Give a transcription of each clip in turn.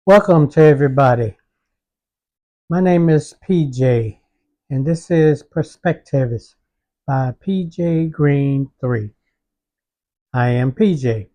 Welcome to everybody. My name is PJ, and this is Perspectives by PJ Green 3. I am PJ.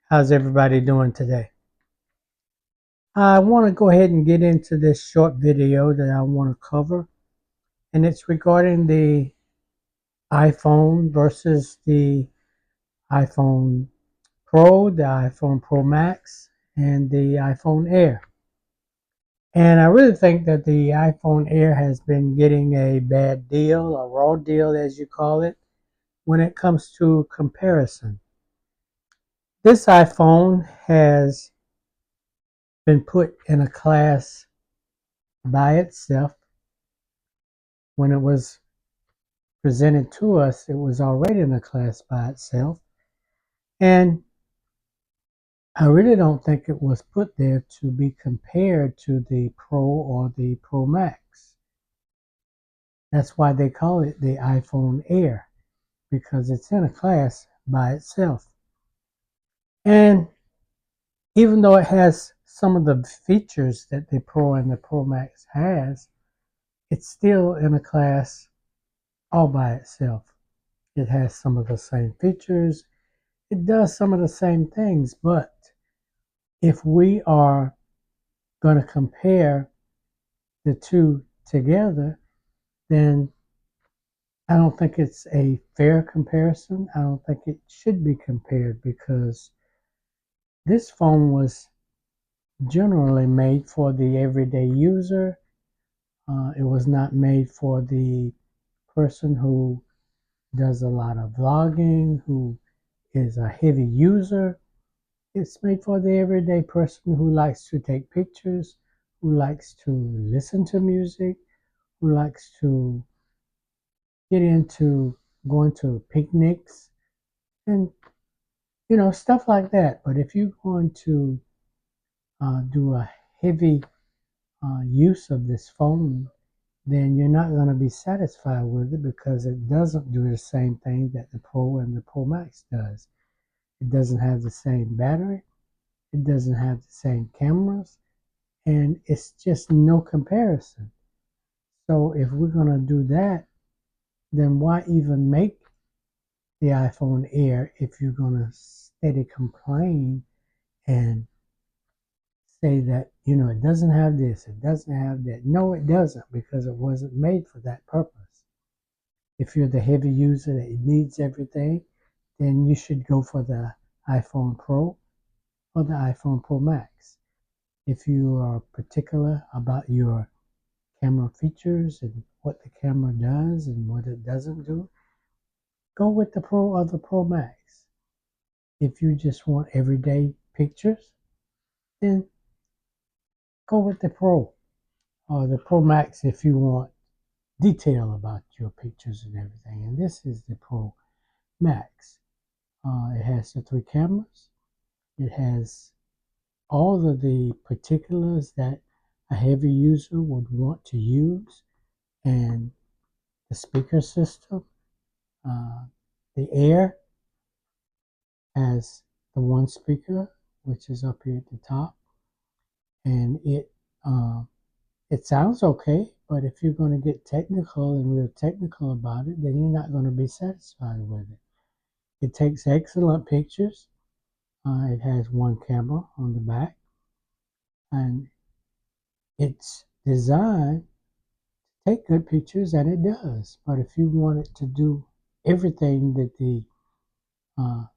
How's everybody doing today? I want to go ahead and get into this short video that I want to cover, and it's regarding the iPhone versus the iPhone Pro, the iPhone Pro Max, and the iPhone Air. And I really think that the iPhone Air has been getting a bad deal, a raw deal as you call it, when it comes to comparison. This iPhone has been put in a class by itself. When it was presented to us, it was already in a class by itself. And I really don't think it was put there to be compared to the Pro or the Pro Max. That's why they call it the iPhone Air, because it's in a class by itself. And even though it has some of the features that the Pro and the Pro Max has, it's still in a class all by itself. It has some of the same features. It does some of the same things, but if we are going to compare the two together, then I don't think it's a fair comparison. I don't think it should be compared because this phone was generally made for the everyday user. It was not made for the person who does a lot of vlogging, who is a heavy user. It's made for the everyday person who likes to take pictures, who likes to listen to music, who likes to get into going to picnics and stuff like that. But if you're going to do a heavy use of this phone, then you're not going to be satisfied with it because it doesn't do the same thing that the Pro and the Pro Max does. It doesn't have the same battery, it doesn't have the same cameras, and it's just no comparison. So if we're going to do that, then why even make the iPhone Air if you're going to steady complain and say that, it doesn't have this, it doesn't have that. No, it doesn't, because it wasn't made for that purpose. If you're the heavy user that needs everything, then you should go for the iPhone Pro or the iPhone Pro Max. If you are particular about your camera features and what the camera does and what it doesn't do, go with the Pro or the Pro Max. If you just want everyday pictures, then go with the Pro or the Pro Max if you want detail about your pictures and everything. And this is the Pro Max. It has the 3 cameras. It has all of the particulars that a heavy user would want to use, and the speaker system. Uh, the Air has the one speaker, which is up here at the top, and it sounds okay. But if you're going to get technical and real technical about it, then you're not going to be satisfied with it. It takes excellent pictures. It has one camera on the back, and it's designed to take good pictures, and it does. But if you want it to do everything that the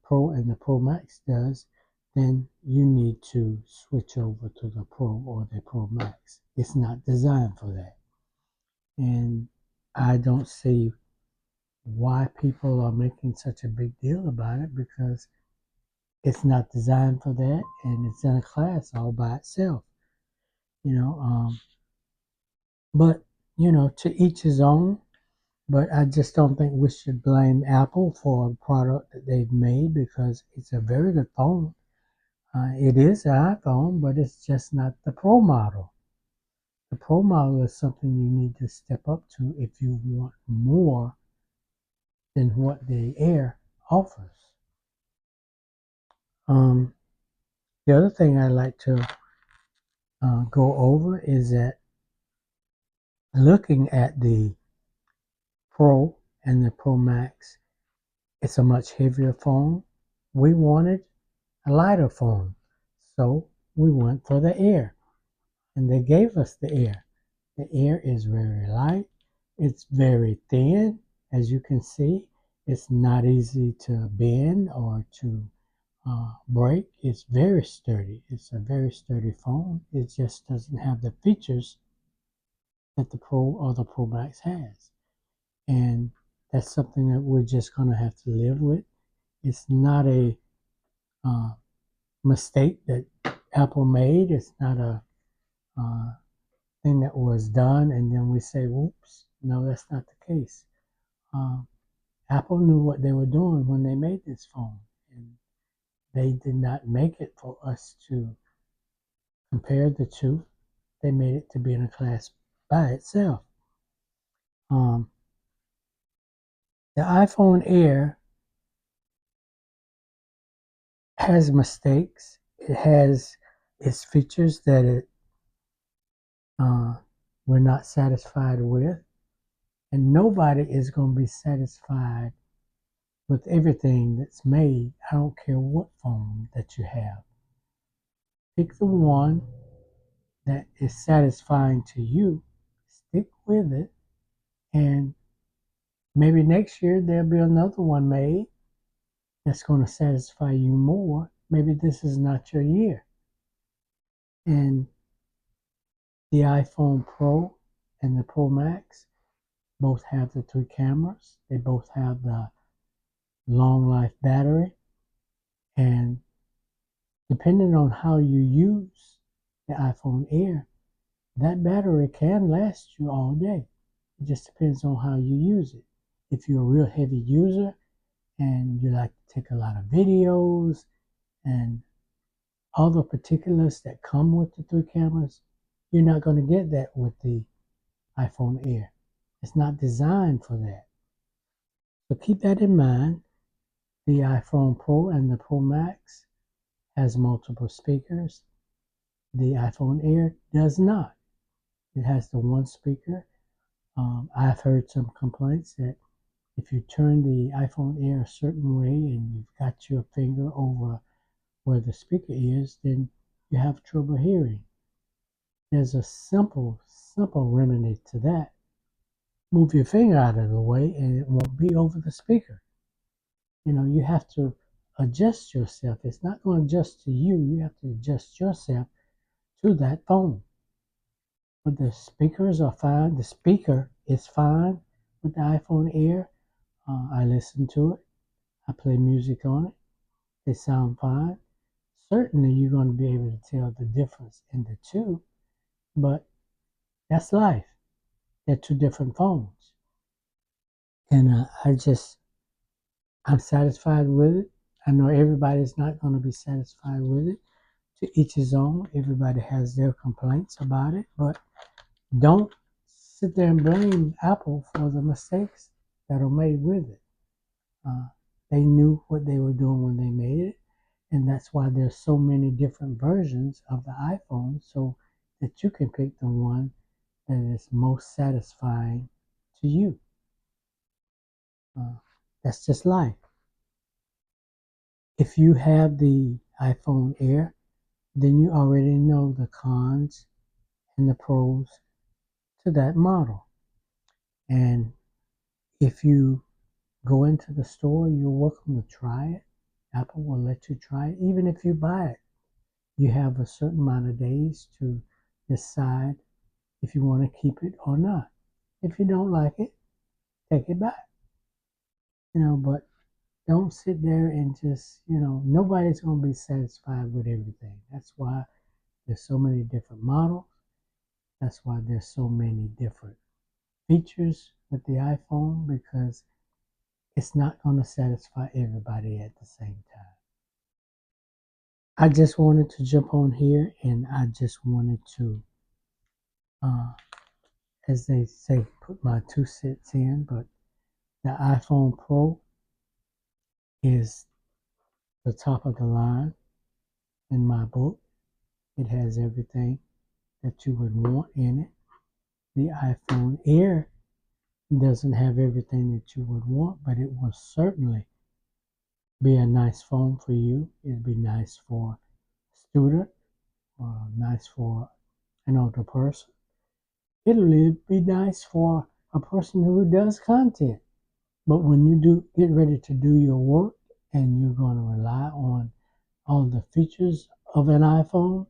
Pro and the Pro Max does, then you need to switch over to the Pro or the Pro Max. It's not designed for that. And I don't see why people are making such a big deal about it, because it's not designed for that, and it's in a class all by itself. You know, um, but to each his own. But I just don't think we should blame Apple for a product that they've made, because it's a very good phone. It is an iPhone, but it's just not the Pro model. The Pro model is something you need to step up to if you want more than what the Air offers. Um, the other thing I like to go over is that looking at the Pro and the Pro Max, it's a much heavier phone. We wanted a lighter phone, so we went for the Air, and they gave us the Air. The Air is very light. It's very thin, as you can see. It's not easy to bend or to break. It's very sturdy. It's a very sturdy phone. It just doesn't have the features that the Pro or the Pro Max has. And that's something that we're just going to have to live with. It's not a uh, mistake that Apple made. It's not a uh, thing that was done and then we say, whoops. No, that's not the case. Uh, Apple knew what they were doing when they made this phone. And they did not make it for us to compare the two. They made it to be in a class by itself. Um, the iPhone Air has mistakes. It has its features that uh, we're not satisfied with. And nobody is going to be satisfied with everything that's made. I don't care what phone that you have. Pick the one that is satisfying to you, stick with it, and maybe next year there'll be another one made that's going to satisfy you more. Maybe this is not your year. And the iPhone Pro and the Pro Max both have the three cameras. They both have the long life battery. And depending on how you use the iPhone Air, that battery can last you all day. It just depends on how you use it. If you're a real heavy user and you like to take a lot of videos and all the particulars that come with the three cameras, you're not going to get that with the iPhone Air. It's not designed for that. So keep that in mind. The iPhone Pro and the Pro Max has multiple speakers. The iPhone Air does not. It has the one speaker. I've heard some complaints that if you turn the iPhone Air a certain way and you've got your finger over where the speaker is, then you have trouble hearing. There's a simple remedy to that. Move your finger out of the way and it won't be over the speaker. You have to adjust yourself. It's not going to adjust to you. You have to adjust yourself to that phone. But the speakers are fine. The speaker is fine with the iPhone Air. I listen to it. I play music on it. They sound fine. Certainly, you're going to be able to tell the difference in the two, but that's life. They're two different phones. And I'm satisfied with it. I know everybody's not going to be satisfied with it. To each his own. Everybody has their complaints about it, but don't sit there and blame Apple for the mistakes that are made with it. Uh, they knew what they were doing when they made it, and that's why there's so many different versions of the iPhone, so that you can pick the one that is most satisfying to you. Uh, that's just life. If you have the iPhone Air, then you already know the cons and the pros to that model. And if you go into the store, you're welcome to try it. Apple will let you try it. Even if you buy it, you have a certain amount of days to decide if you want to keep it or not. If you don't like it, take it back. But don't sit there and just, nobody's going to be satisfied with everything. That's why there's so many different models. That's why there's so many different features with the iPhone because it's not going to satisfy everybody at the same time. I just wanted to jump on here and I just wanted to, uh, as they say, put my 2 cents in. But the iPhone Pro is the top of the line in my book. It has everything. that you would want in it. The iPhone Air doesn't have everything that you would want, but it will certainly be a nice phone for you. It'd be nice for a student, or nice for an older person. It'll be nice for a person who does content. But when you do get ready to do your work and you're going to rely on all the features of an iPhone,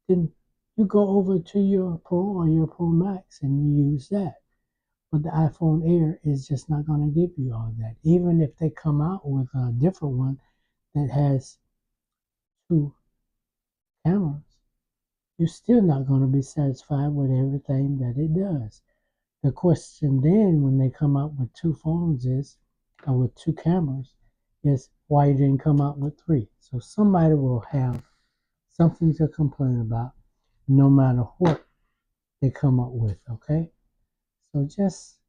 then you go over to your Pro or your Pro Max and you use that. But the iPhone Air is just not going to give you all that. Even if they come out with a different one that has two cameras, you're still not going to be satisfied with everything that it does. The question then, when they come out with two phones, or with two cameras, is why you didn't come out with three. So somebody will have something to complain about, no matter what they come up with. Okay, so just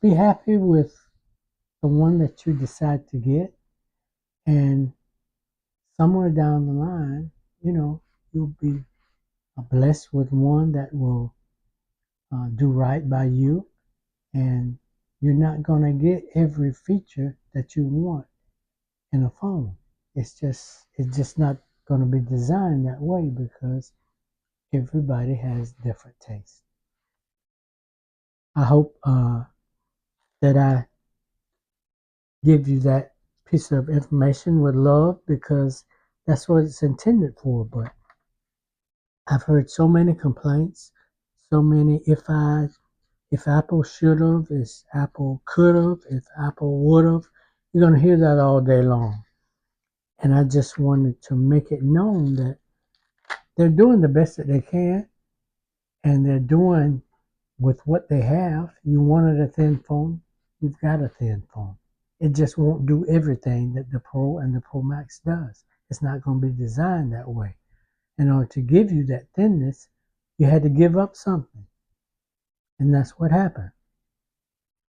be happy with the one that you decide to get, and somewhere down the line, you'll be blessed with one that will do right by you, and you're not going to get every feature that you want in a phone. It's just not going to be designed that way because everybody has different tastes. I hope that I give you that piece of information with love, because that's what it's intended for. But I've heard so many complaints, so many if Apple should have, if Apple could have, if Apple would have. You're going to hear that all day long. And I just wanted to make it known that they're doing the best that they can, and they're doing with what they have. You wanted a thin phone, you've got a thin phone. It just won't do everything that the Pro and the Pro Max does. It's not going to be designed that way. In order to give you that thinness, you had to give up something. And that's what happened.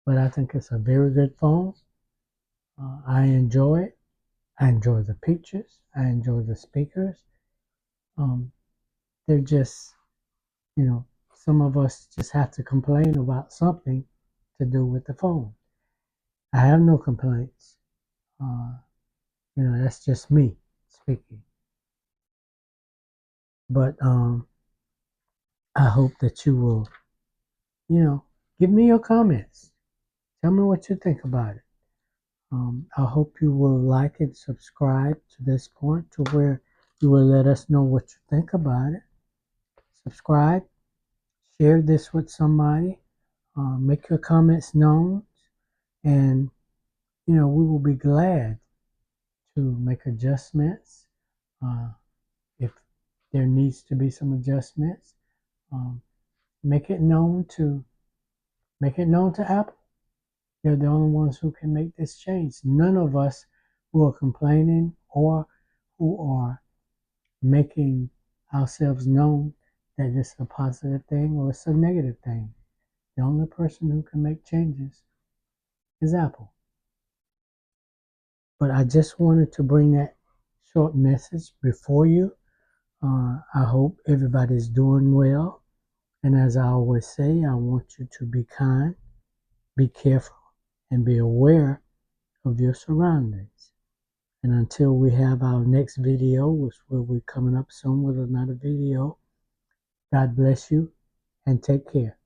But I think it's a very good phone. I enjoy it. I enjoy the pictures. I enjoy the speakers. Um, they're just, some of us just have to complain about something to do with the phone. I have no complaints. Uh, that's just me speaking. But I hope that you will, give me your comments. Tell me what you think about it. I hope you will like and subscribe to this point, to where you will let us know what you think about it. Subscribe, share this with somebody, make your comments known, and we will be glad to make adjustments if there needs to be some adjustments. Um, make it known to Apple. They're the only ones who can make this change. None of us who are complaining or who are making ourselves known that it's a positive thing or it's a negative thing. The only person who can make changes is Apple. But I just wanted to bring that short message before you. I hope everybody's doing well. And as I always say, I want you to be kind, be careful, and be aware of your surroundings. And until we have our next video, which will be coming up soon with another video, God bless you and take care.